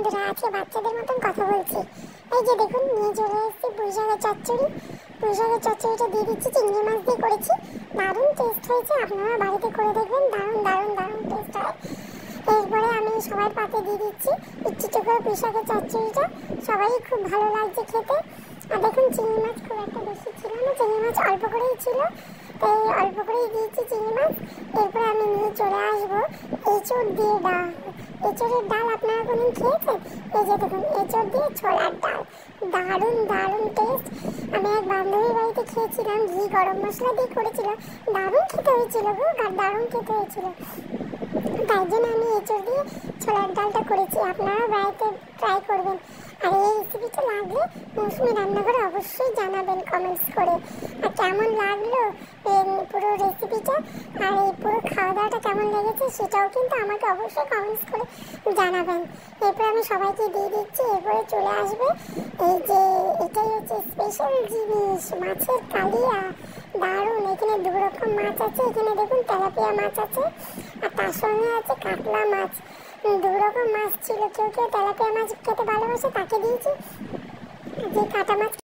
বন্ধুরা, আজকে বাচ্চাদের মতন কথা বলছি। এই যে দেখুন, নিয়ে চলে এসেছি পুঁইশাকের চচ্চড়ি। পুঁইশাকের চচ্চড়িটা দিয়ে দিচ্ছি, চিংড়ি মাছ দিয়ে করেছি। দারুণ টেস্ট হয়েছে, আপনারা বাড়িতে করে দেখবেন। দারুণ দারুণ দারুণ টেস্ট হয়। এরপরে আমি সবার পাতে দিয়ে দিচ্ছি একটু করে পুঁইশাকের চচ্চড়িটা। সবাই খুব ভালো লাগছে খেতে। আর দেখুন, চিংড়ি মাছ খুব একটা বেশি ছিল না, চিংড়ি মাছ অল্প করেই ছিল, তাই অল্প করেই দিয়েছি চিংড়ি মাছ। এরপরে আমি নিয়ে চলে আসবো এঁচড় দিয়ে ডাল। এঁচড়ের ডাল আপনারা কোনদিন খেয়েছেন? এই যে দেখুন, এঁচড় দিয়ে ছোলার ডাল, দারুণ দারুণ টেস্ট। আমি এক বান্ধবীর বাড়িতে খেয়েছিলাম, ঘি গরম মশলা দিয়ে করেছিল, দারুণ খেতে হয়েছিল গো, দারুণ খেতে হয়েছিল। তাই জন্য আমি এঁচড় দিয়ে ছোলার ডালটা করেছি, আপনারা বাড়িতে ট্রাই করবেন। আর এই রেসিপিটা লাগলে মৌসুমি রান্নাঘরে অবশ্যই জানাবেন কমেন্টস করে। আর কেমন লাগলো পুরো রেসিপিটা আর এই পুরো খাওয়া দাওয়াটা কেমন লেগেছে সেটাও কিন্তু আমাকে অবশ্যই কমেন্টস করে জানাবেন। এরপর আমি সবাইকে দিয়ে দিচ্ছি। এরপরে চলে আসবে এই যে, এটাই হচ্ছে স্পেশাল জিনিস, মাছের কালিয়া। দারুণ, এখানে দু রকম মাছ আছে। এখানে দেখুন তেলাপিয়া মাছ আছে, আর তার সঙ্গে আছে কাতলা মাছ। দু রকম মাছ ছিল, কেউ কেউ তেলাপিয়া মাছ খেতে ভালোবাসে তাকে দিয়েছি, যে কাটা মাছ